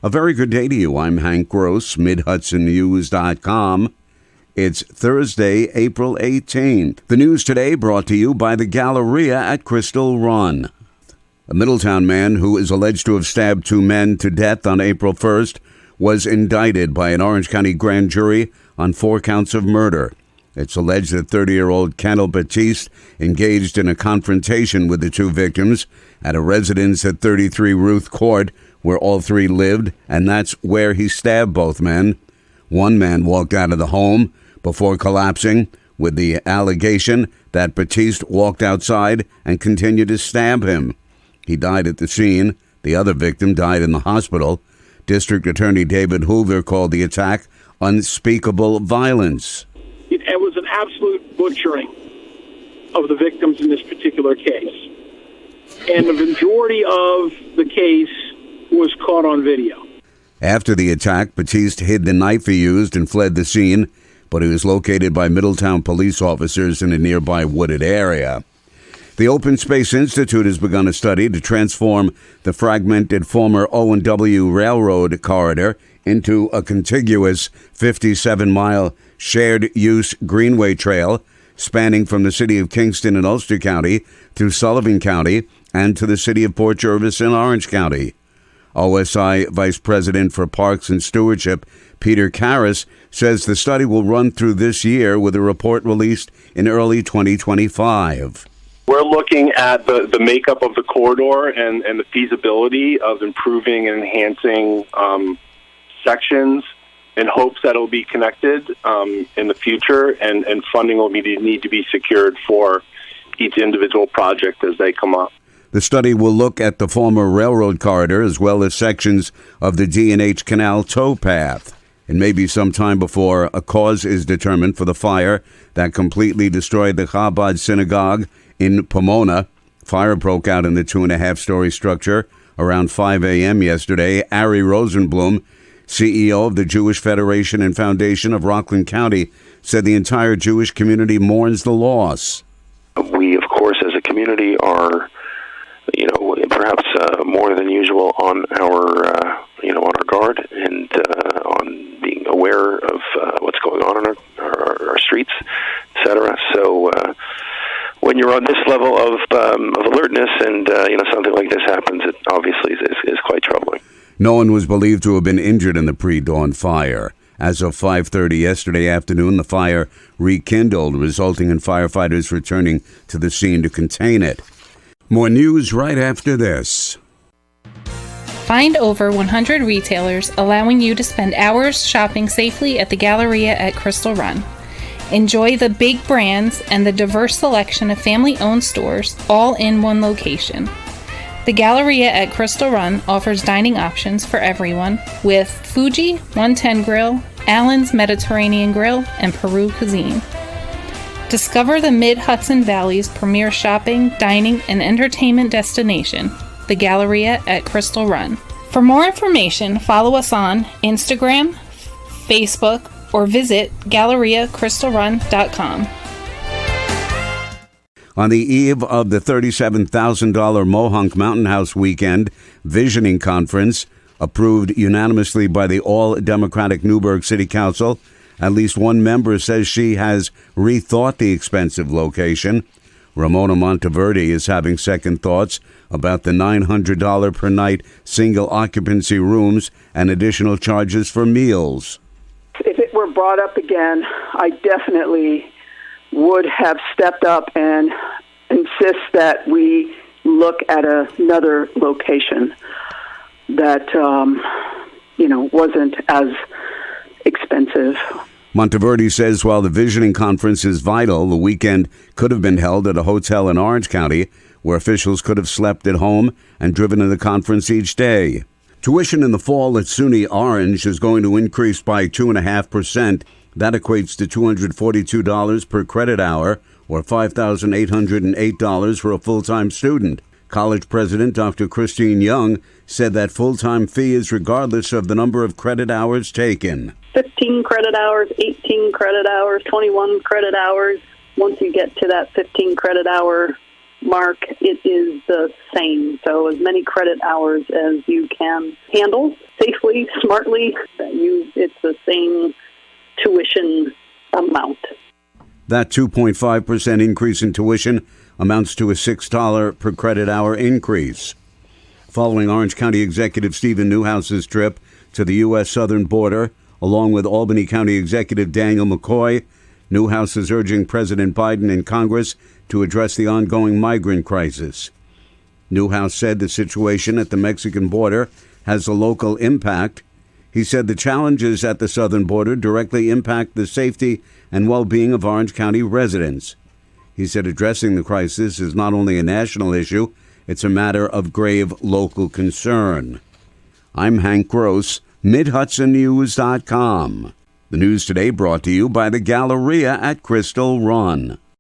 A very good day to you. I'm Hank Gross, MidHudsonNews.com. It's Thursday, April 18th. The news today brought to you by the Galleria at Crystal Run. A Middletown man who is alleged to have stabbed two men to death on April 1st was indicted by an Orange County grand jury on 4 counts of murder. It's alleged that 30-year-old Kendall Batiste engaged in a confrontation with the two victims at a residence at 33 Ruth Court, where all three lived, and that's where he stabbed both men. One man walked out of the home before collapsing, with the allegation that Batiste walked outside and continued to stab him. He died at the scene. The other victim died in the hospital. District Attorney David Hoover called the attack unspeakable violence. It was an absolute butchering of the victims in this particular case. And the majority of the case was caught on video. After the attack, Batiste hid the knife he used and fled the scene, but he was located by Middletown police officers in a nearby wooded area. The Open Space Institute has begun a study to transform the fragmented former O&W Railroad corridor into a contiguous 57-mile shared-use greenway trail spanning from the city of Kingston in Ulster County through Sullivan County and to the city of Port Jervis in Orange County. OSI Vice President for Parks and Stewardship, Peter Karras, says the study will run through this year with a report released in early 2025. We're looking at the makeup of the corridor and the feasibility of improving and enhancing sections in hopes that it will be connected in the future, and funding will need to be secured for each individual project as they come up. The study will look at the former railroad corridor as well as sections of the D&H Canal towpath. It may be some time before a cause is determined for the fire that completely destroyed the Chabad Synagogue in Pomona. Fire broke out in the 2.5-story structure around 5 a.m. yesterday. Ari Rosenblum, CEO of the Jewish Federation and Foundation of Rockland County, said the entire Jewish community mourns the loss. We, of course, as a community are, perhaps more than usual on our, on our guard and on being aware of what's going on in our streets, etc. So when you're on this level of alertness and something like this happens, it obviously is quite troubling. No one was believed to have been injured in the pre-dawn fire. As of 5:30 yesterday afternoon, the fire rekindled, resulting in firefighters returning to the scene to contain it. More news right after this. Find over 100 retailers allowing you to spend hours shopping safely at the Galleria at Crystal Run. Enjoy the big brands and the diverse selection of family-owned stores all in one location. The Galleria at Crystal Run offers dining options for everyone with Fuji 110 Grill, Allen's Mediterranean Grill, and Peru Cuisine. Discover the Mid-Hudson Valley's premier shopping, dining, and entertainment destination, the Galleria at Crystal Run. For more information, follow us on Instagram, Facebook, or visit GalleriaCrystalRun.com. On the eve of the $37,000 Mohonk Mountain House Weekend Visioning Conference, approved unanimously by the all-Democratic Newburgh City Council, at least one member says she has rethought the expensive location. Ramona Monteverde is having second thoughts about the $900 per night single occupancy rooms and additional charges for meals. If it were brought up again, I definitely would have stepped up and insist that we look at another location that, wasn't as expensive. Monteverde says while the visioning conference is vital, the weekend could have been held at a hotel in Orange County, where officials could have slept at home and driven to the conference each day. Tuition in the fall at SUNY Orange is going to increase by 2.5%. That equates to $242 per credit hour, or $5,808 for a full-time student. College President Dr. Christine Young said that full-time fee is regardless of the number of credit hours taken. 15 credit hours, 18 credit hours, 21 credit hours. Once you get to that 15 credit hour Mark, it is the same. So as many credit hours as you can handle safely, smartly, it's the same tuition amount. That 2.5% increase in tuition amounts to a $6 per credit hour increase. Following Orange County Executive Stephen Newhouse's trip to the U.S. southern border, along with Albany County Executive Daniel McCoy, Newhouse is urging President Biden and Congress to address the ongoing migrant crisis. Newhouse said the situation at the Mexican border has a local impact. He said the challenges at the southern border directly impact the safety and well-being of Orange County residents. He said addressing the crisis is not only a national issue, it's a matter of grave local concern. I'm Hank Gross, MidHudsonNews.com. The news today brought to you by the Galleria at Crystal Run.